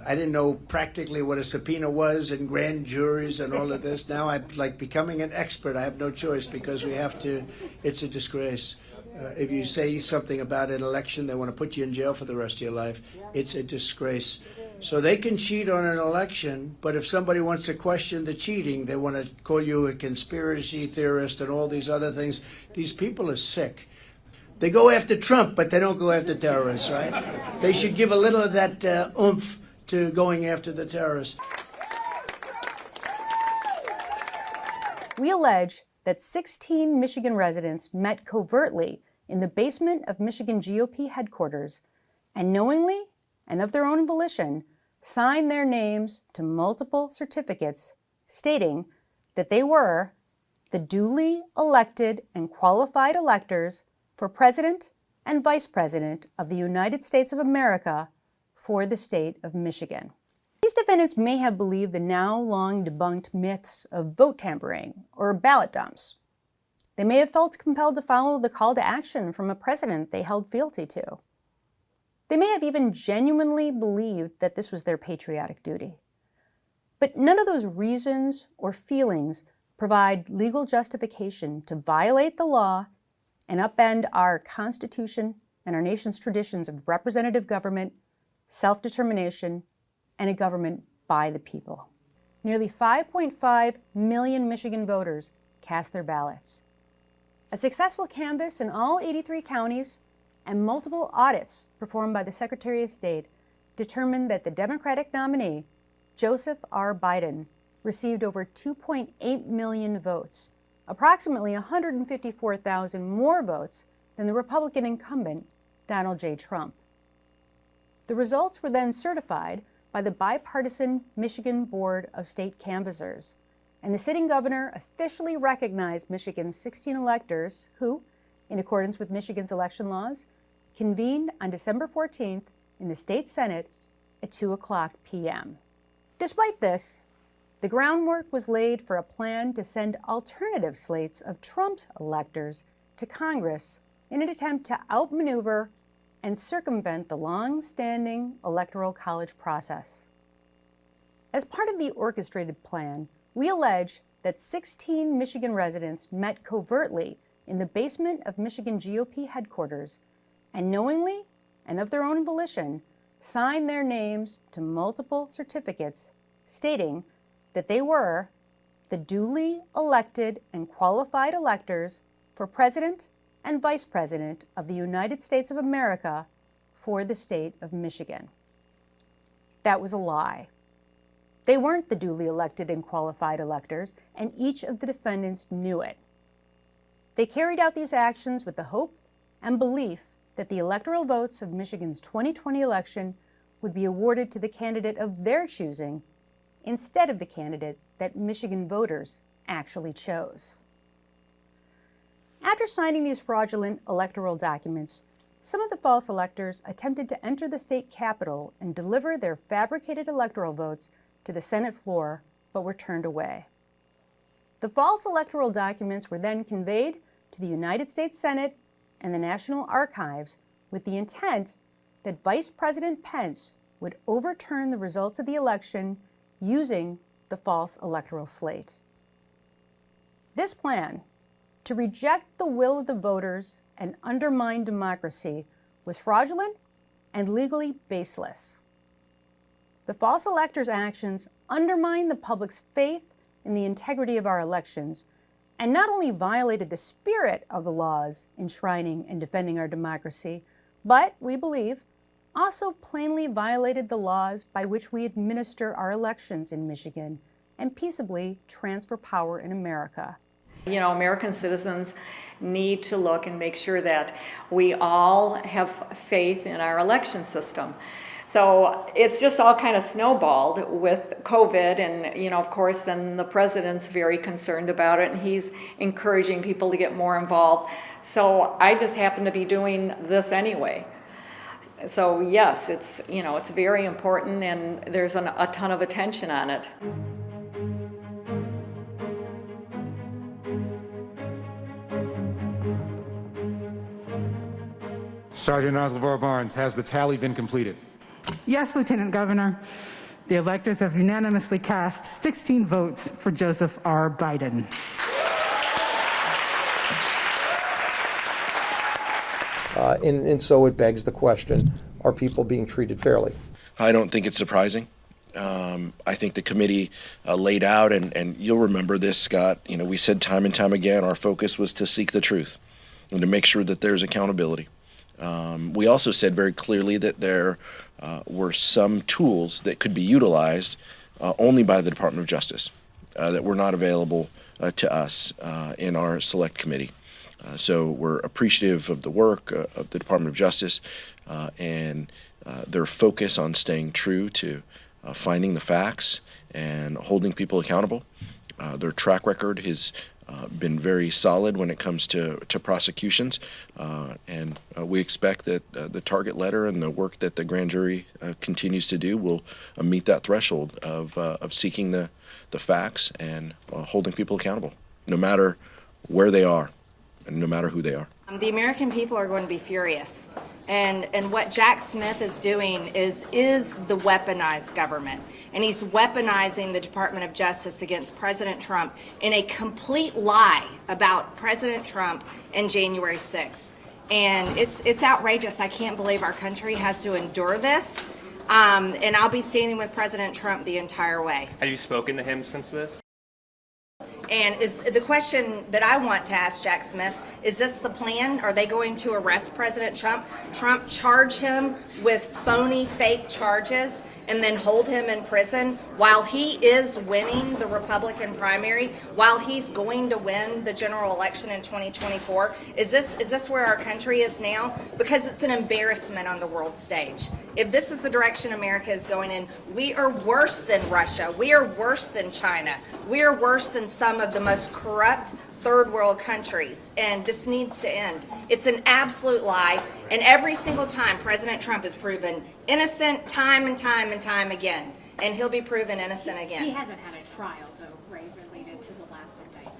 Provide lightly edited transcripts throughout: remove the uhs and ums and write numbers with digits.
I didn't know practically what a subpoena was and grand juries and all of this. Now I'm like becoming an expert. I have no choice because we have to. It's a disgrace. If you say something about an election, they want to put you in jail for the rest of your life. It's a disgrace. So they can cheat on an election, but if somebody wants to question the cheating, they want to call you a conspiracy theorist and all these other things. These people are sick. They go after Trump, but they don't go after terrorists, right? They should give a little of that oomph to going after the terrorists. We allege that 16 Michigan residents met covertly in the basement of Michigan GOP headquarters and knowingly and of their own volition signed their names to multiple certificates stating that they were the duly elected and qualified electors for President and Vice President of the United States of America for the state of Michigan. These defendants may have believed the now long debunked myths of vote tampering or ballot dumps. They may have felt compelled to follow the call to action from a president they held fealty to. They may have even genuinely believed that this was their patriotic duty. But none of those reasons or feelings provide legal justification to violate the law and upend our Constitution and our nation's traditions of representative government, self-determination, and a government by the people. Nearly 5.5 million Michigan voters cast their ballots. A successful canvass in all 83 counties and multiple audits performed by the Secretary of State determined that the Democratic nominee, Joseph R. Biden, received over 2.8 million votes, approximately 154,000 more votes than the Republican incumbent, Donald J. Trump. The results were then certified by the bipartisan Michigan Board of State Canvassers, and the sitting governor officially recognized Michigan's 16 electors who, in accordance with Michigan's election laws, convened on December 14th in the state Senate at 2:00 p.m. Despite this, the groundwork was laid for a plan to send alternative slates of Trump's electors to Congress in an attempt to outmaneuver and circumvent the long-standing Electoral College process. As part of the orchestrated plan, we allege that 16 Michigan residents met covertly in the basement of Michigan GOP headquarters and knowingly and of their own volition signed their names to multiple certificates stating that they were the duly elected and qualified electors for President and Vice President of the United States of America for the state of Michigan. That was a lie. They weren't the duly elected and qualified electors, and each of the defendants knew it. They carried out these actions with the hope and belief that the electoral votes of Michigan's 2020 election would be awarded to the candidate of their choosing instead of the candidate that Michigan voters actually chose. After signing these fraudulent electoral documents, some of the false electors attempted to enter the state capitol and deliver their fabricated electoral votes to the Senate floor, but were turned away. The false electoral documents were then conveyed to the United States Senate and the National Archives with the intent that Vice President Pence would overturn the results of the election using the false electoral slate. This plan, to reject the will of the voters and undermine democracy, was fraudulent and legally baseless. The false electors' actions undermined the public's faith in the integrity of our elections and not only violated the spirit of the laws enshrining and defending our democracy, but, we believe, also plainly violated the laws by which we administer our elections in Michigan and peaceably transfer power in America. You know, American citizens need to look and make sure that we all have faith in our election system. So it's just all kind of snowballed with COVID, and, you know, of course, then the president's very concerned about it, and he's encouraging people to get more involved. So I just happen to be doing this anyway. So yes, it's, you know, it's very important, and there's a ton of attention on it. Sergeant Oslevar Barnes, has the tally been completed? Yes, Lieutenant Governor. The electors have unanimously cast 16 votes for Joseph R. Biden. And so it begs the question, are people being treated fairly? I don't think it's surprising. I think the committee laid out, and you'll remember this, Scott, we said time and time again, our focus was to seek the truth and to make sure that there's accountability. We also said very clearly that there were some tools that could be utilized only by the Department of Justice that were not available to us in our select committee. So we're appreciative of the work of the Department of Justice and their focus on staying true to finding the facts and holding people accountable. Their track record has been very solid when it comes to prosecutions, and we expect that the target letter and the work that the grand jury continues to do will meet that threshold of seeking the facts and holding people accountable, no matter where they are and no matter who they are. The American people are going to be furious. And what Jack Smith is doing is the weaponized government. And he's weaponizing the Department of Justice against President Trump in a complete lie about President Trump and January 6th. And it's outrageous. I can't believe our country has to endure this. And I'll be standing with President Trump the entire way. Have you spoken to him since this? And is the question that I want to ask Jack Smith, is this the plan? Are they going to arrest President Trump, charge him with phony, fake charges, and then hold him in prison while he is winning the Republican primary, while he's going to win the general election in 2024? Is this where our country is now? Because it's an embarrassment on the world stage. If this is the direction America is going in, we are worse than Russia. We are worse than China. We are worse than some of the most corrupt third world countries, and this needs to end. It's an absolute lie, and every single time President Trump is proven innocent time and time and time again, and he'll be proven innocent again. He hasn't had a trial, though, right, related to the last indictment.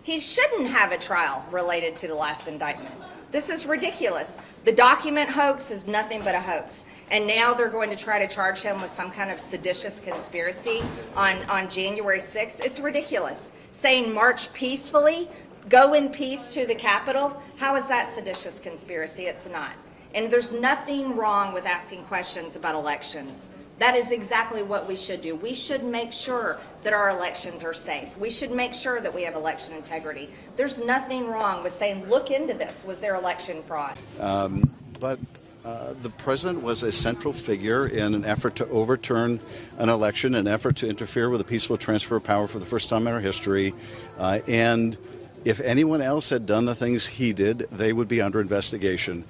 He shouldn't have a trial related to the last indictment. This is ridiculous. The document hoax is nothing but a hoax. And now they're going to try to charge him with some kind of seditious conspiracy on January 6th. It's ridiculous. Saying march peacefully, go in peace to the Capitol, how is that seditious conspiracy? It's not. And there's nothing wrong with asking questions about elections. That is exactly what we should do. We should make sure that our elections are safe. We should make sure that we have election integrity. There's nothing wrong with saying, look into this. Was there election fraud? But the president was a central figure in an effort to overturn an election, an effort to interfere with a peaceful transfer of power for the first time in our history. And if anyone else had done the things he did, they would be under investigation.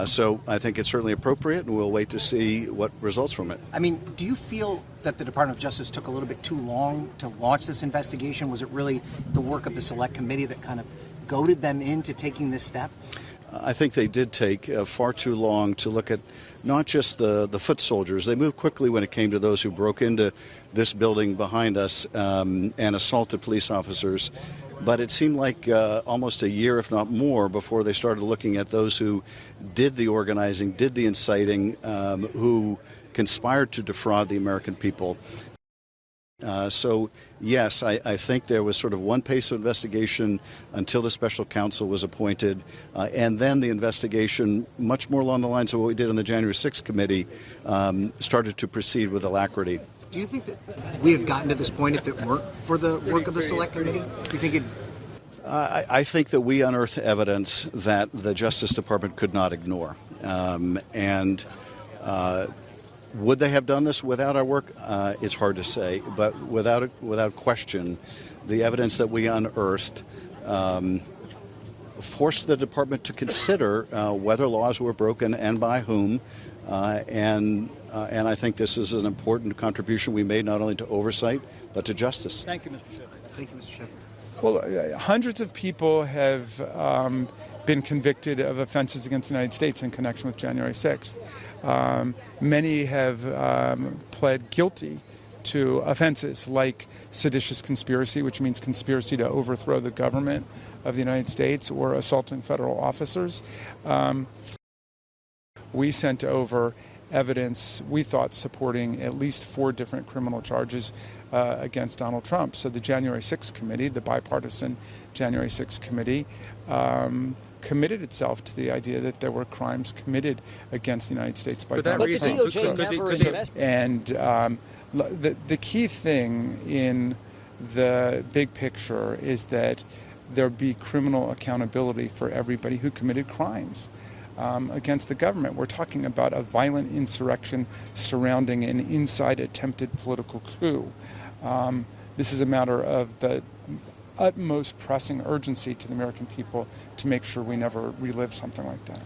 So I think it's certainly appropriate, and we'll wait to see what results from it. I mean, do you feel that the Department of Justice took a little bit too long to launch this investigation? Was it really the work of the Select Committee that kind of goaded them into taking this step? I think they did take far too long to look at not just the foot soldiers. They moved quickly when it came to those who broke into this building behind us and assaulted police officers. But it seemed like almost a year, if not more, before they started looking at those who did the organizing, did the inciting, who conspired to defraud the American people. So, yes, I think there was sort of one pace of investigation until the special counsel was appointed, and then the investigation, much more along the lines of what we did in the January 6th committee, started to proceed with alacrity. Do you think that we had gotten to this point if it weren't for the work of the Select Committee? Do you think it? I think that we unearthed evidence that the Justice Department could not ignore. Would they have done this without our work? It's hard to say, but without question, the evidence that we unearthed forced the department to consider whether laws were broken and by whom. And I think this is an important contribution we made not only to oversight but to justice. Thank you, Mr. Sheridan. Thank you, Mr. Sheridan. Well, hundreds of people have been convicted of offenses against the United States in connection with January 6th. Many have pled guilty to offenses like seditious conspiracy, which means conspiracy to overthrow the government of the United States, or assaulting federal officers. We sent over evidence, we thought, supporting at least 4 different criminal charges against Donald Trump. So the January 6th committee, the bipartisan January 6th committee, committed itself to the idea that there were crimes committed against the United States by Donald Trump. But the DOJ never investigated. And the key thing in the big picture is that there be criminal accountability for everybody who committed crimes against the government. We're talking about a violent insurrection surrounding an inside attempted political coup. This is a matter of the utmost pressing urgency to the American people to make sure we never relive something like that.